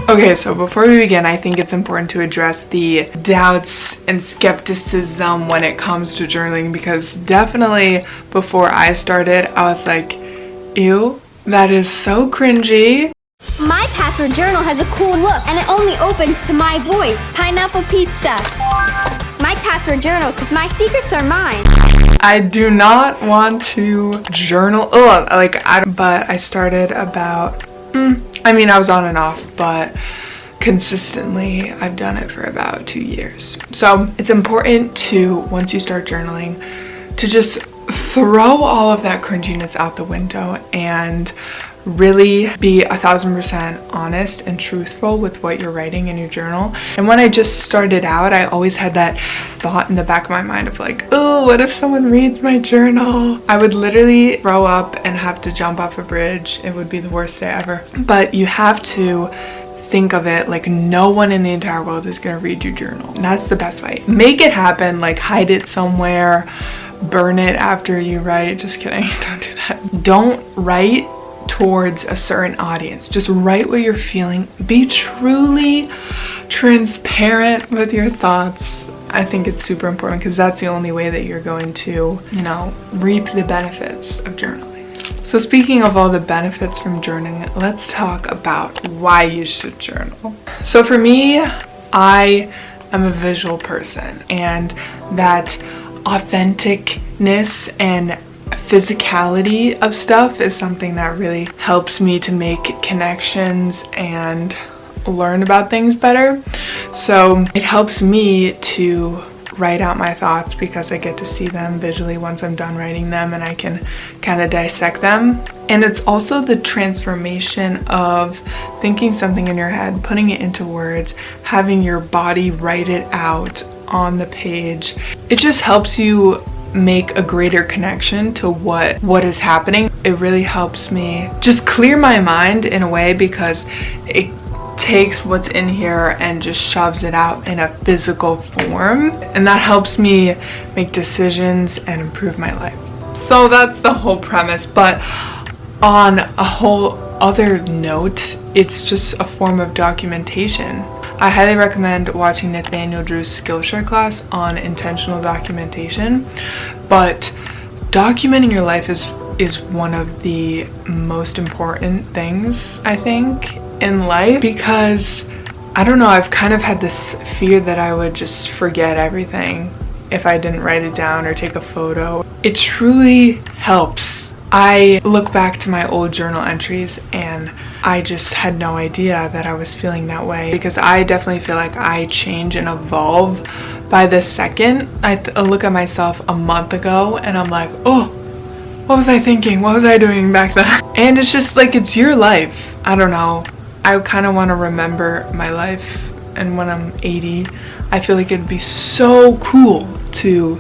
Okay, so before we begin, I think it's important to address the doubts and skepticism when it comes to journaling, because definitely before I started, I was like, ew, that is so cringy. My password journal has a cool look and it only opens to my voice. Pineapple pizza. My password journal, because my secrets are mine. I do not want to journal, but I started about, I was on and off, but consistently I've done it for about 2 years. So it's important to, once you start journaling, to just throw all of that cringiness out the window and really be 1000% honest and truthful with what you're writing in your journal. And when I just started out, I always had that thought in the back of my mind of like, oh, what if someone reads my journal? I would literally throw up and have to jump off a bridge. It would be the worst day ever. But you have to think of it like no one in the entire world is gonna read your journal. And that's the best way. Make it happen, like hide it somewhere, burn it after you write. Just kidding, don't do that. Don't write towards a certain audience. Just write what you're feeling. Be truly transparent with your thoughts. I think it's super important because that's the only way that you're going to, reap the benefits of journaling. So speaking of all the benefits from journaling, let's talk about why you should journal. So for me, I am a visual person, and that authenticness and physicality of stuff is something that really helps me to make connections and learn about things better. So it helps me to write out my thoughts because I get to see them visually once I'm done writing them, and I can kind of dissect them. And it's also the transformation of thinking something in your head, putting it into words, having your body write it out on the page. It just helps you make a greater connection to what is happening. It really helps me just clear my mind in a way, because it takes what's in here and just shoves it out in a physical form, and that helps me make decisions and improve my life. So that's the whole premise. But on a whole other note, it's just a form of documentation. I highly recommend watching Nathaniel Drew's Skillshare class on intentional documentation. But documenting your life is one of the most important things, I think, in life, because I don't know, I've kind of had this fear that I would just forget everything if I didn't write it down or take a photo. It truly helps. I look back to my old journal entries and I just had no idea that I was feeling that way, because I definitely feel like I change and evolve by the second. I look at myself a month ago and I'm like, oh, what was I thinking? What was I doing back then? And it's just like, it's your life. I don't know. I kind of want to remember my life, and when I'm 80, I feel like it'd be so cool to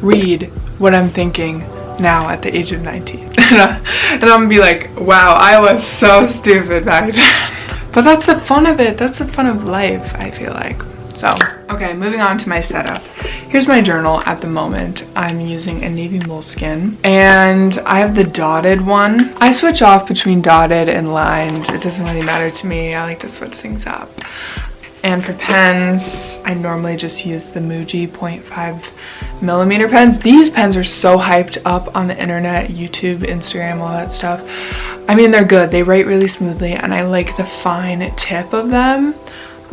read what I'm thinking now at the age of 19. And I'm gonna be like, wow, I was so stupid back then. But that's the fun of it. That's the fun of life, I feel like. So, okay, moving on to my setup. Here's my journal at the moment. I'm using a navy moleskin, and I have the dotted one. I switch off between dotted and lined. It doesn't really matter to me. I like to switch things up. And for pens, I normally just use the Muji 0.5mm pens. These pens are so hyped up on the internet, YouTube, Instagram, all that stuff. I mean, they're good. They write really smoothly, and I like the fine tip of them,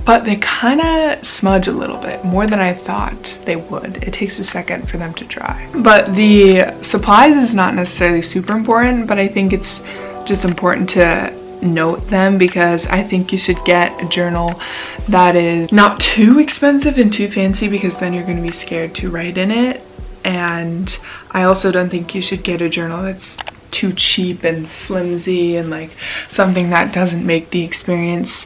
but they kind of smudge a little bit, more than I thought they would. It takes a second for them to dry. But the supplies is not necessarily super important, but I think it's just important to note them, because I think you should get a journal that is not too expensive and too fancy, because then you're going to be scared to write in it. And I also don't think you should get a journal that's too cheap and flimsy and like something that doesn't make the experience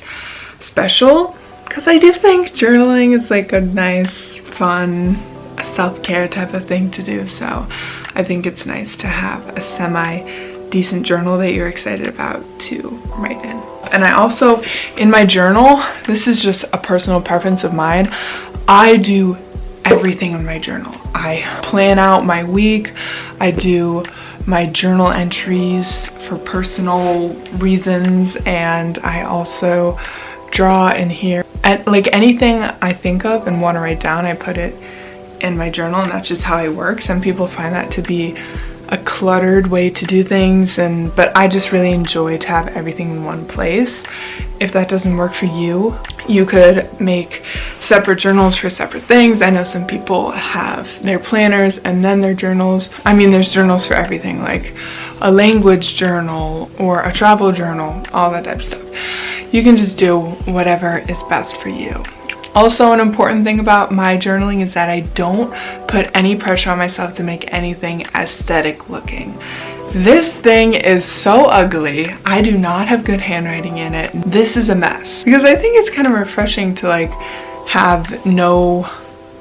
special, because I do think journaling is like a nice, fun, self-care type of thing to do. So I think it's nice to have a decent journal that you're excited about to write in. And I also, in my journal, this is just a personal preference of mine, I do everything in my journal. I plan out my week, I do my journal entries for personal reasons, and I also draw in here. And like anything I think of and want to write down, I put it in my journal, and that's just how I work. Some people find that to be a cluttered way to do things, but I just really enjoy to have everything in one place. If that doesn't work for you, you could make separate journals for separate things. I know some people have their planners and then their journals. I mean, there's journals for everything, like a language journal or a travel journal, all that type of stuff. You can just do whatever is best for you. Also, an important thing about my journaling is that I don't put any pressure on myself to make anything aesthetic looking. This thing is so ugly. I do not have good handwriting in it. This is a mess. Because I think it's kind of refreshing to like have no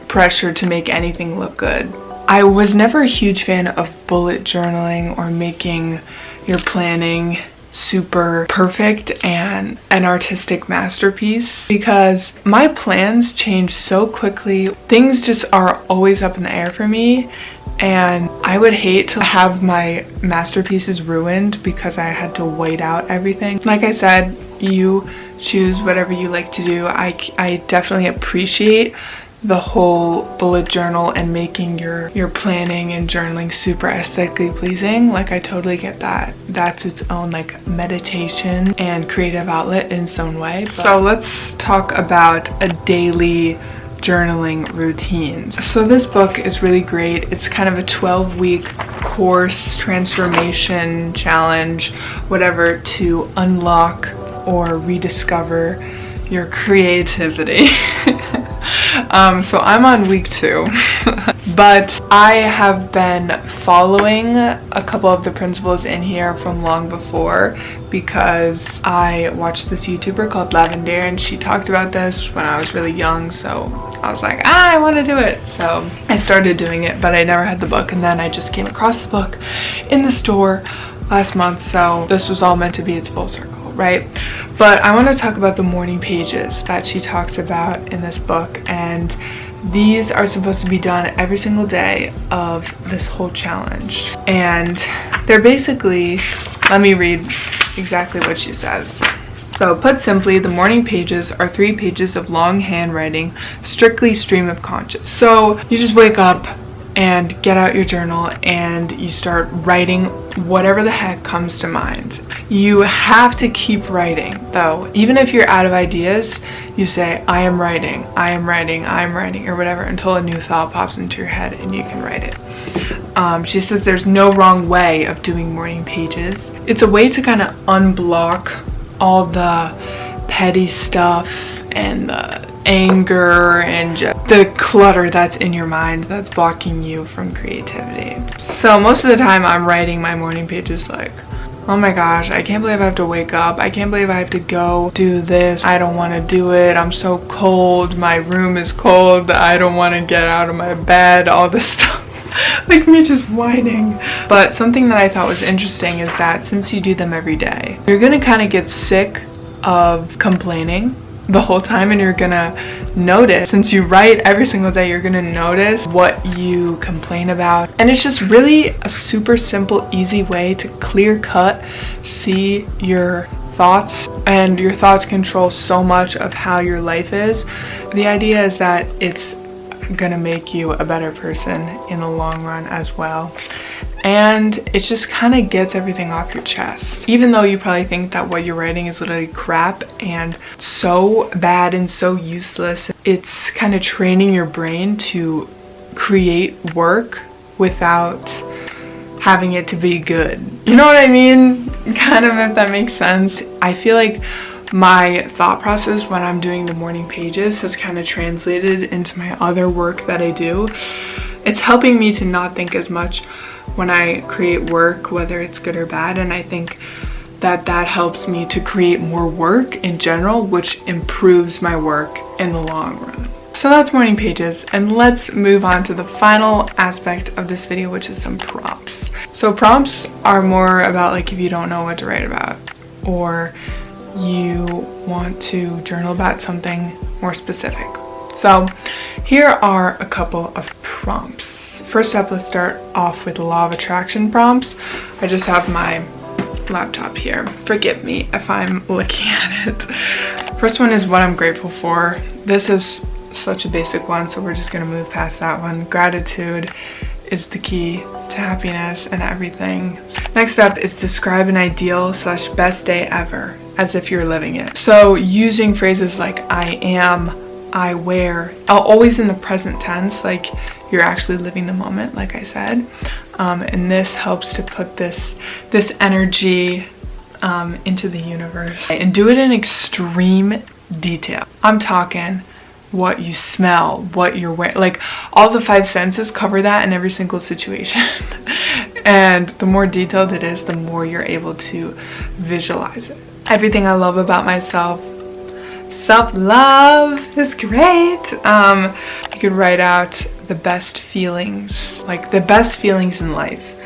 pressure to make anything look good. I was never a huge fan of bullet journaling or making your planning super perfect and an artistic masterpiece, because my plans change so quickly. Things just are always up in the air for me, and I would hate to have my masterpieces ruined because I had to white out everything. Like I said, you choose whatever you like to do. I definitely appreciate the whole bullet journal and making your planning and journaling super aesthetically pleasing. Like, I totally get that. That's its own like meditation and creative outlet in its own way. So let's talk about a daily journaling routine. So this book is really great. It's kind of a 12-week course, transformation challenge, whatever, to unlock or rediscover your creativity. So I'm on week 2, but I have been following a couple of the principles in here from long before, because I watched this YouTuber called Lavender, and she talked about this when I was really young, so I was like, I want to do it. So I started doing it, but I never had the book, and then I just came across the book in the store last month, so this was all meant to be its full circle, right? But I want to talk about the morning pages that she talks about in this book, and these are supposed to be done every single day of this whole challenge. And they're basically, let me read exactly what she says. So, put simply, the morning pages are 3 pages of long handwriting, strictly stream of conscious. So you just wake up and get out your journal and you start writing whatever the heck comes to mind. You have to keep writing though. Even if you're out of ideas, you say, I am writing, I am writing, I am writing, or whatever, until a new thought pops into your head and you can write it. She says there's no wrong way of doing morning pages. It's a way to kind of unblock all the petty stuff and the anger and just the clutter that's in your mind that's blocking you from creativity. So most of the time I'm writing my morning pages like, oh my gosh, I can't believe I have to wake up. I can't believe I have to go do this. I don't want to do it. I'm so cold. My room is cold. I don't want to get out of my bed. All this stuff. Like me just whining. But something that I thought was interesting is that since you do them every day, you're gonna kind of get sick of complaining the whole time, and you're gonna notice, since you write every single day, you're gonna notice what you complain about. And it's just really a super simple, easy way to clear cut see your thoughts, and your thoughts control so much of how your life is. The idea is that it's gonna make you a better person in the long run as well. And it just kind of gets everything off your chest. Even though you probably think that what you're writing is literally crap and so bad and so useless, it's kind of training your brain to create work without having it to be good. You know what I mean? Kind of, if that makes sense. I feel like my thought process when I'm doing the morning pages has kind of translated into my other work that I do. It's helping me to not think as much when I create work, whether it's good or bad, and I think that that helps me to create more work in general, which improves my work in the long run. So that's morning pages, and let's move on to the final aspect of this video, which is some prompts. So prompts are more about like if you don't know what to write about, or you want to journal about something more specific. So here are a couple of prompts. First up, let's start off with law of attraction prompts. I just have my laptop here. Forgive me if I'm looking at it. First one is what I'm grateful for. This is such a basic one, so we're just gonna move past that one. Gratitude is the key to happiness and everything. Next up is describe an ideal / best day ever as if you're living it. So using phrases like I am, I wear, always in the present tense, like you're actually living the moment, like I said. And this helps to put this energy into the universe. And do it in extreme detail. I'm talking what you smell, what you're wearing, like all the 5 senses cover that in every single situation. And the more detailed it is, the more you're able to visualize it. Everything I love about myself. Self-love is great. You could write out the best feelings, like the best feelings in life.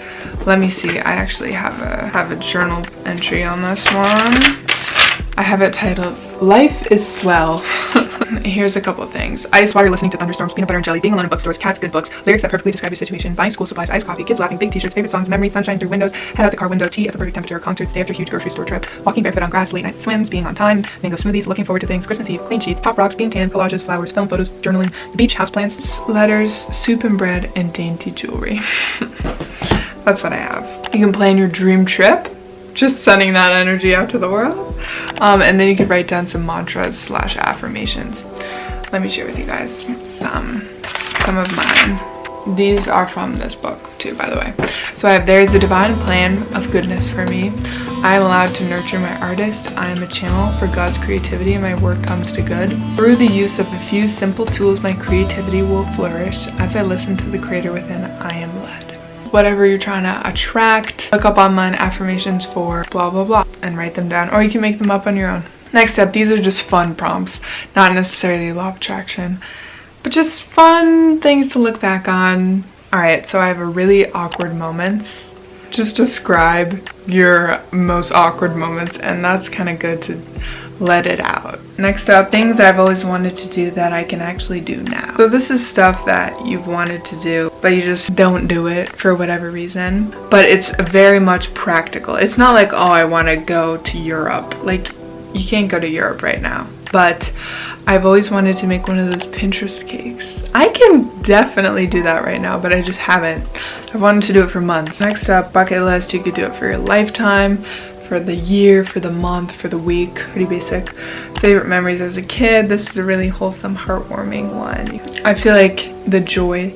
Let me see, I actually have a journal entry on this one. I have it titled Life is Swell. Here's a couple of things. Ice water, listening to thunderstorms, peanut butter and jelly, being alone in bookstores, cats, good books, lyrics that perfectly describe your situation, buying school supplies, iced coffee, kids laughing, big t-shirts, favorite songs, memories, sunshine through windows, head out the car window, tea at the perfect temperature, concerts, stay after huge grocery store trip, walking barefoot on grass, late night swims, being on time, mango smoothies, looking forward to things, Christmas Eve, clean sheets, pop rocks, being tan, collages, flowers, film photos, journaling, the beach, houseplants, letters, soup and bread, and dainty jewelry. That's what I have. You can plan your dream trip, just sending that energy out to the world. And then you could write down some mantras / affirmations. Let me share with you guys some of mine. These are from this book too, by the way. So I have, there is a divine plan of goodness for me. I am allowed to nurture my artist. I am a channel for God's creativity and my work comes to good. Through the use of a few simple tools, my creativity will flourish. As I listen to the creator within, I am led. Whatever you're trying to attract, look up online affirmations for blah, blah, blah, and write them down, or you can make them up on your own. Next up, these are just fun prompts, not necessarily law of attraction, but just fun things to look back on. All right, so I have a really awkward moments. Just describe your most awkward moments, and that's kind of good to let it out. Next up, things I've always wanted to do that I can actually do now. So this is stuff that you've wanted to do, but you just don't do it for whatever reason. But it's very much practical. It's not like, oh, I want to go to Europe. Like, you can't go to Europe right now. But I've always wanted to make one of those Pinterest cakes. I can definitely do that right now, but I just haven't. I've wanted to do it for months. Next up, bucket list. You could do it for your lifetime, for the year, for the month, for the week. Pretty basic. Favorite memories as a kid. This is a really wholesome, heartwarming one. I feel like the joy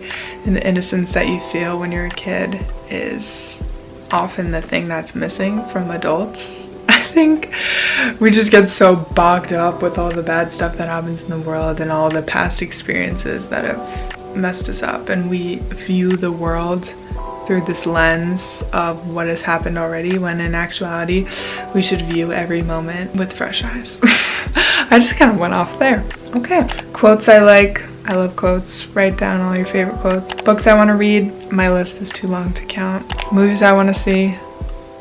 and the innocence that you feel when you're a kid is often the thing that's missing from adults. I think we just get so bogged up with all the bad stuff that happens in the world and all the past experiences that have messed us up, and we view the world through this lens of what has happened already, when in actuality we should view every moment with fresh eyes. I just kind of went off there. Okay, quotes I like. I love quotes. Write down all your favorite quotes. Books I want to read. My list is too long to count. Movies I want to see.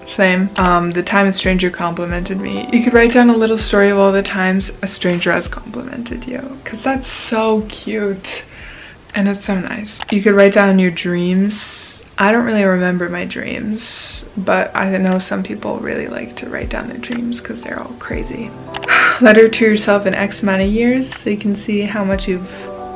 Same. The time a stranger complimented me. You could write down a little story of all the times a stranger has complimented you, because that's so cute and it's so nice. You could write down your dreams. I don't really remember my dreams, but I know some people really like to write down their dreams because they're all crazy. Letter to yourself in X amount of years, so you can see how much you've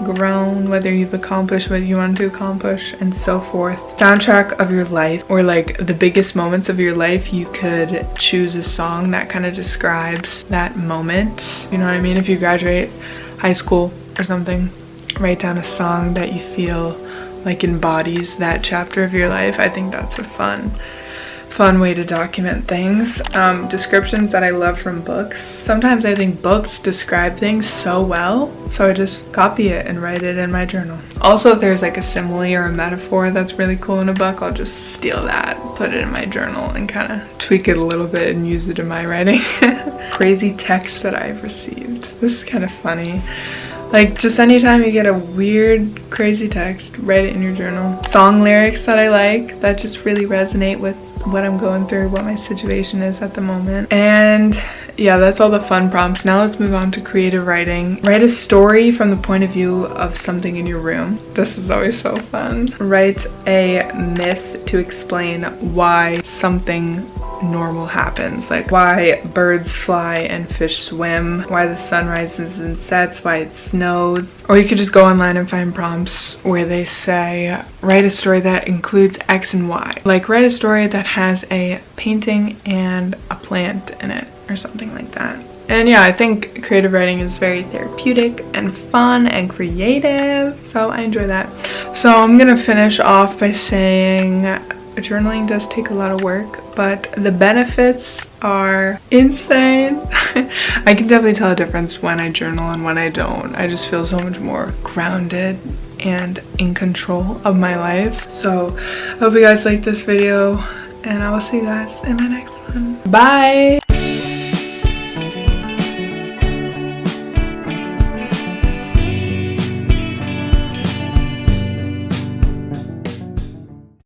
grown, whether you've accomplished what you want to accomplish, and so forth. Soundtrack of your life, or like the biggest moments of your life. You could choose a song that kind of describes that moment. You know what I mean? If you graduate high school or something, write down a song that you feel like embodies that chapter of your life. I think that's a fun way to document things. Descriptions that I love from books. Sometimes I think books describe things so well, so I just copy it and write it in my journal. Also, if there's like a simile or a metaphor that's really cool in a book, I'll just steal that, put it in my journal, and kind of tweak it a little bit and use it in my writing. Crazy text that I've received. This is kind of funny. Like, just anytime you get a weird, crazy text, write it in your journal. Song lyrics that I like, that just really resonate with what I'm going through, what my situation is at the moment. And yeah, that's all the fun prompts. Now let's move on to creative writing. Write a story from the point of view of something in your room. This is always so fun. Write a myth to explain why something normal happens, like why birds fly and fish swim, why the sun rises and sets, why it snows. Or you could just go online and find prompts where they say write a story that includes X and Y, like write a story that has a painting and a plant in it or something like that. And yeah, I think creative writing is very therapeutic and fun and creative, so I enjoy that. So I'm gonna finish off by saying journaling does take a lot of work, but the benefits are insane. I can definitely tell a difference when I journal and when I don't. I just feel so much more grounded and in control of my life. So I hope you guys liked this video, and I will see you guys in my next one. Bye!